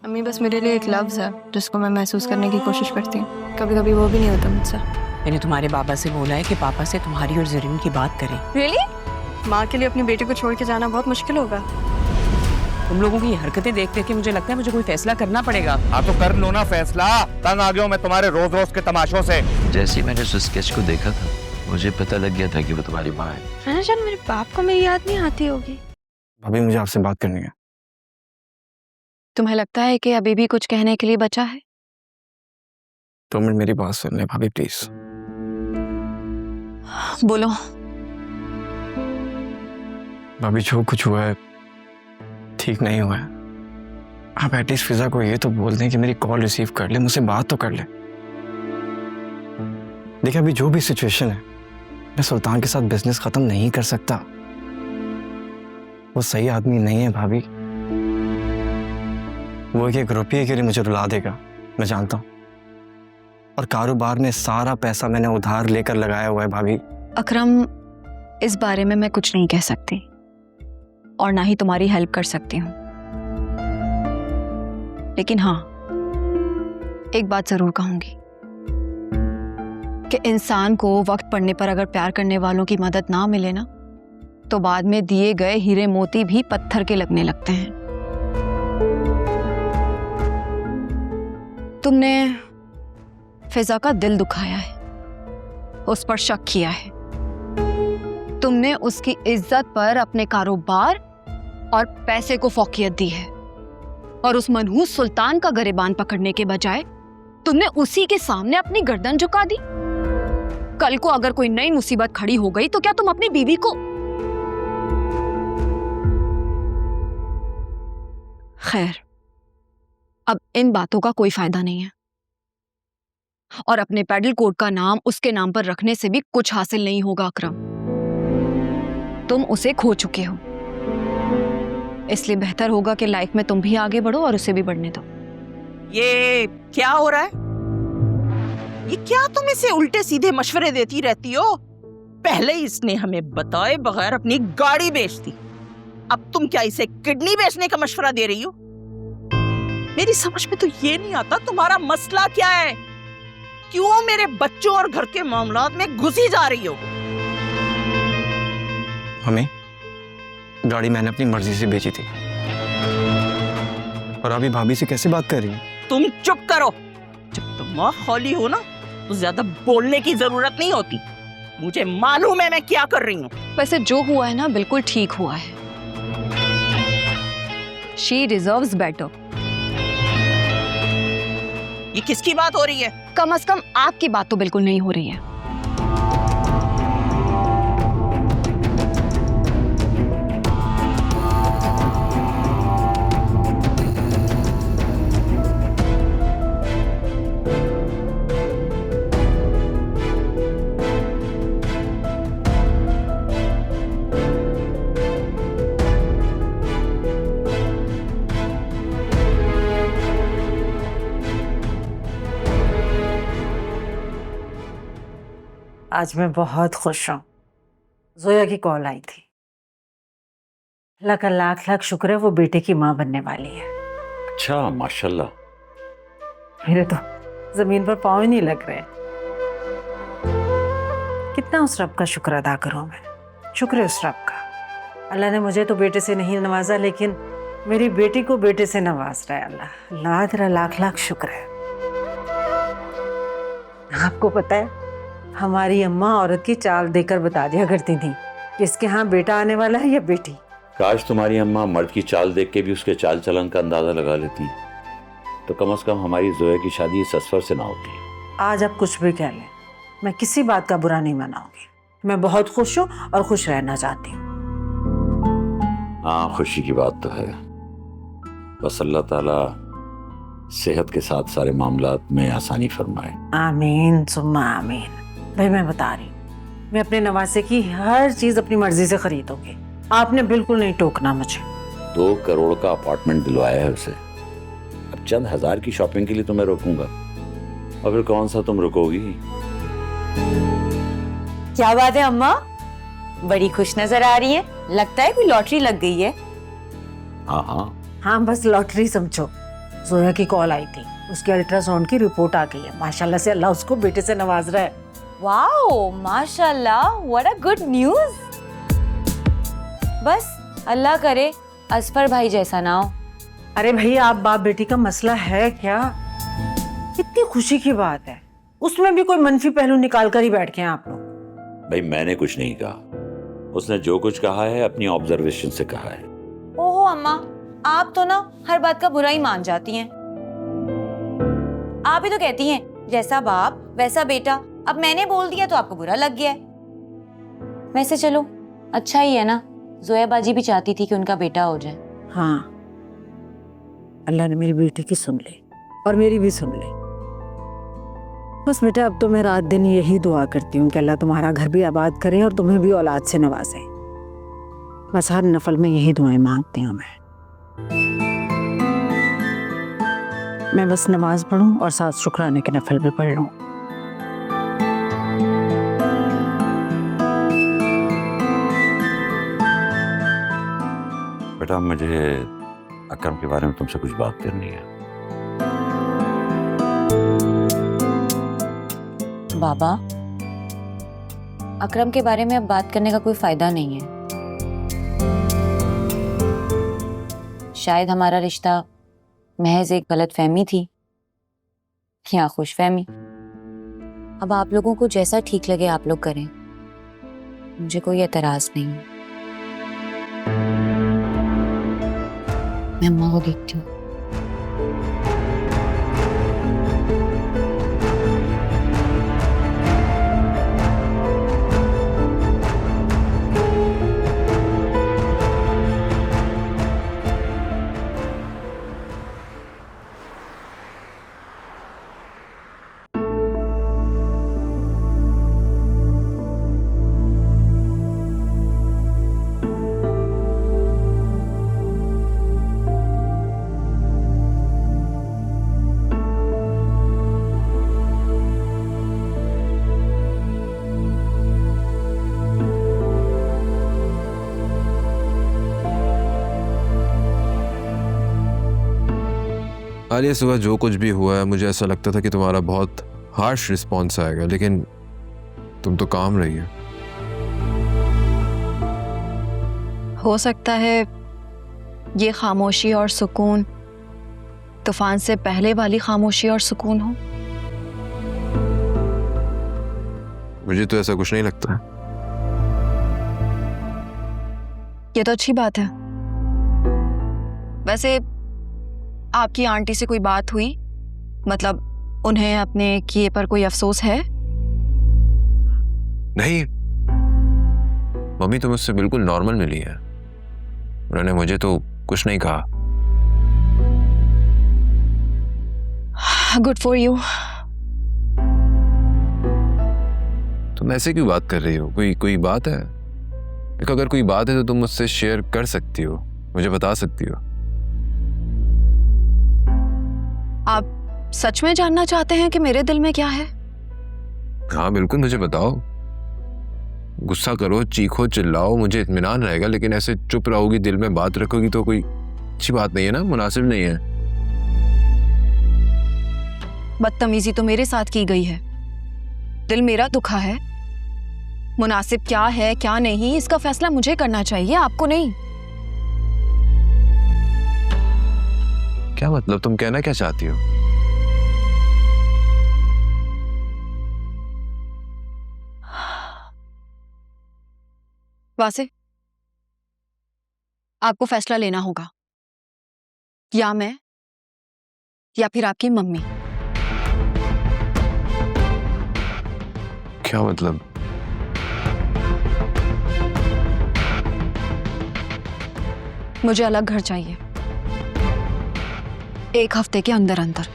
अम्मी बस मेरे लिए एक लफ्ज़ है जिसको मैं महसूस करने की कोशिश करती हूँ। कभी कभी वो भी नहीं होता मुझसे। मैंने तुम्हारे बाबा से बोला है कि पापा से तुम्हारी और जरीन की बात करें। रियली? माँ के लिए अपनी बेटी को छोड़ के जाना बहुत मुश्किल होगा। तुम लोगों की हरकतें देख देख के मुझे लगता है मुझे कोई फैसला करना पड़ेगा। हाँ तो कर लो ना फैसला। तंग आ गया हूँ मैं तुम्हारे रोज रोज के तमाशों से। जैसे ही मैंने उस स्केच को देखा था मुझे पता लग गया था कि वो तुम्हारी माँ है। है जान, मेरे बाप को मेरी याद नहीं आती होगी। भाभी मुझे आपसे बात करनी है। तुम्हें लगता है कि अभी भी कुछ कहने के लिए बचा है? 2 मिनट मेरी बात सुन ले भाभी प्लीज। बोलो। भाभी जो कुछ हुआ है ठीक नहीं हुआ है। आप एटलीस्ट फिजा को ये तो बोल दें कि मेरी कॉल रिसीव कर ले, मुझसे बात तो कर ले। देखिए अभी जो भी सिचुएशन है मैं सुल्तान के साथ बिजनेस खत्म नहीं कर सकता। वो सही आदमी नहीं है भाभी। वो एक रुपये के लिए मुझे रुला देगा, मैं जानता हूँ। और कारोबार में सारा पैसा मैंने उधार लेकर लगाया हुआ है भाभी। अकरम, इस बारे में मैं कुछ नहीं कह सकती और ना ही तुम्हारी हेल्प कर सकती हूँ। लेकिन हाँ, एक बात जरूर कहूंगी कि इंसान को वक्त पड़ने पर अगर प्यार करने वालों की मदद ना मिले ना, तो बाद में दिए गए हीरे मोती भी पत्थर के लगने लगते हैं। तुमने फिजा का दिल दुखाया है, उस पर शक किया है, तुमने उसकी इज्जत पर अपने कारोबार और पैसे को फौकियत दी है और उस मनहूस सुल्तान का गिरबान पकड़ने के बजाय तुमने उसी के सामने अपनी गर्दन झुका दी। कल को अगर कोई नई मुसीबत खड़ी हो गई तो क्या तुम अपनी बीवी को? खैर, अब इन बातों का कोई फायदा नहीं है और अपने पैडल कोट का नाम उसके नाम पर रखने से भी कुछ हासिल नहीं होगा अकरम। तुम उसे खो चुके हो, इसलिए बेहतर होगा कि लाइफ में तुम भी आगे बढ़ो और उसे भी बढ़ने दो। ये क्या हो रहा है? ये क्या तुम इसे उल्टे सीधे मशवरे देती रहती हो? पहले इसने हमें बताए बगैर अपनी गाड़ी बेच दी, अब तुम क्या इसे किडनी बेचने का मशवरा दे रही हो? मेरी समझ में तो ये नहीं आता तुम्हारा मसला क्या है? क्यों मेरे बच्चों और घर के मामलात में घुसी जा रही हो? हमें गाड़ी मैंने अपनी मर्जी से बेची थी और अभी भाभी से कैसे बात कर रही है? तुम चुप करो। जब तुम खाली हो ना तो ज्यादा बोलने की जरूरत नहीं होती। मुझे मालूम है मैं क्या कर रही हूँ। वैसे जो हुआ है ना बिल्कुल ठीक हुआ है। She deserves better। ये किसकी बात हो रही है? कम से कम आपकी बात तो बिल्कुल नहीं हो रही है। आज मैं बहुत खुश हूँ। जोया की कॉल आई थी। अल्लाह का लाख लाख शुक्र है वो बेटे की माँ बनने वाली है। अच्छा माशाल्लाह। मेरे तो जमीन पर पाँव ही नहीं लग रहे। कितना उस रब का शुक्र अदा करूँ मैं। शुक्र है उस रब का। अल्लाह ने मुझे तो बेटे से नहीं नवाजा, लेकिन मेरी बेटी को बेटे से नवाज रहा है अल्लाह। अल्लाह तेरा लाख लाख शुक्र है। आपको पता है हमारी अम्मा औरत की चाल देकर बता दिया करती थी कि इसके यहाँ बेटा आने वाला है या बेटी। काश तुम्हारी अम्मा मर्द की चाल देख के भी उसके चाल चलन का अंदाजा लगा लेती, तो कम से कम हमारी जोया की शादी इस असफर से ना होती। आज आप कुछ भी कह लें, मैं किसी बात का बुरा नहीं मनाऊंगी। मैं बहुत खुश हूँ और खुश रहना चाहती हूँ। हाँ, खुशी की बात तो है। बस अल्लाह ताला सेहत के साथ सारे मामलात में आसानी फरमाए। आमीन सुम्मा आमीन। भाई मैं बता रही हूँ, मैं अपने नवासे की हर चीज अपनी मर्जी से खरीदूंगी। आपने बिल्कुल नहीं टोकना मुझे। 2 करोड़ का अपार्टमेंट दिलवाया है उसे। अब चंद हजार की शॉपिंग के लिए तुम्हें रोकूंगा और फिर कौन सा तुम रुकोगी? क्या बात है अम्मा, बड़ी खुश नजर आ रही है। लगता है कोई लॉटरी लग गई है। हाँ हाँ हाँ बस लॉटरी समझो। जोया की कॉल आई थी, उसके अल्ट्रासाउंड की रिपोर्ट आ गई है। माशाल्लाह से अल्लाह उसको बेटे से नवाज रहा है। वाओ माशाल्लाह, व्हाट अ गुड न्यूज़। बस अल्लाह करे असफर भाई जैसा ना हो। अरे भैया, आप बाप बेटी का मसला है क्या? कितनी खुशी की बात है, उसमें भी कोई मनफी पहलू निकाल कर ही बैठ गए हैं आप लोग। भाई मैंने कुछ नहीं कहा, उसने जो कुछ कहा है अपनी ऑब्जर्वेशन से कहा है। ओहो अम्मा, आप तो ना हर बात का बुरा ही मान जाती हैं। आप ही तो कहती हैं जैसा बाप वैसा बेटा। अब मैंने बोल दिया तो आपको बुरा लग गया है। वैसे चलो अच्छा ही है ना, जोया बाजी भी चाहती थी कि उनका बेटा हो जाए। हाँ, अल्लाह ने मेरी बेटी की सुन ली और मेरी भी सुन ली। बस बेटा, अब तो मैं रात दिन यही दुआ करती हूँ कि अल्लाह तुम्हारा घर भी आबाद करे और तुम्हें भी औलाद से नवाजे। बस हर नफल में यही दुआएं मांगती हूँ मैं बस नमाज पढ़ूं और साथ शुक्राने के नफल भी पढ़ लूं। बेटा मुझे अकरम के बारे में तुमसे कुछ बात करनी है। बाबा, अकरम के बारे में अब बात करने का कोई फायदा नहीं है। शायद हमारा रिश्ता महज एक गलतफहमी थी या खुशफहमी। अब आप लोगों को जैसा ठीक लगे आप लोग करें, मुझे कोई एतराज नहीं है। मैं अम्मा को देखती हूँ। आलिया, सुबह जो कुछ भी हुआ है मुझे ऐसा लगता था कि तुम्हारा बहुत हार्श रिस्पॉन्स आएगा, लेकिन तुम तो काम रही है। हो सकता है ये खामोशी और सुकून तूफान से पहले वाली खामोशी और सुकून हो। मुझे तो ऐसा कुछ नहीं लगता। ये तो अच्छी बात है। वैसे आपकी आंटी से कोई बात हुई? मतलब उन्हें अपने किए पर कोई अफसोस है? नहीं, मम्मी तो मुझसे बिल्कुल नॉर्मल मिली है। उन्होंने मुझे तो कुछ नहीं कहा। Good for you. तुम ऐसे क्यों बात कर रही हो? कोई बात है? अगर कोई बात है तो तुम मुझसे शेयर कर सकती हो, मुझे बता सकती हो। आप सच में जानना चाहते हैं कि मेरे दिल में क्या है? हाँ बिल्कुल, मुझे बताओ। गुस्सा करो, चीखो, चिल्लाओ, मुझे इत्मीनान रहेगा, लेकिन ऐसे चुप रहोगी, दिल में बात रखोगी तो कोई अच्छी बात नहीं है ना, मुनासिब नहीं है। बदतमीजी तो मेरे साथ की गई है, दिल मेरा दुखा है। मुनासिब क्या है क्या नहीं इसका फैसला मुझे करना चाहिए, आपको नहीं। क्या मतलब? तुम कहना क्या चाहती हो? वासे, आपको फैसला लेना होगा, या मैं या फिर आपकी मम्मी। क्या मतलब? मुझे अलग घर चाहिए, 1 हफ्ते के अंदर अंदर।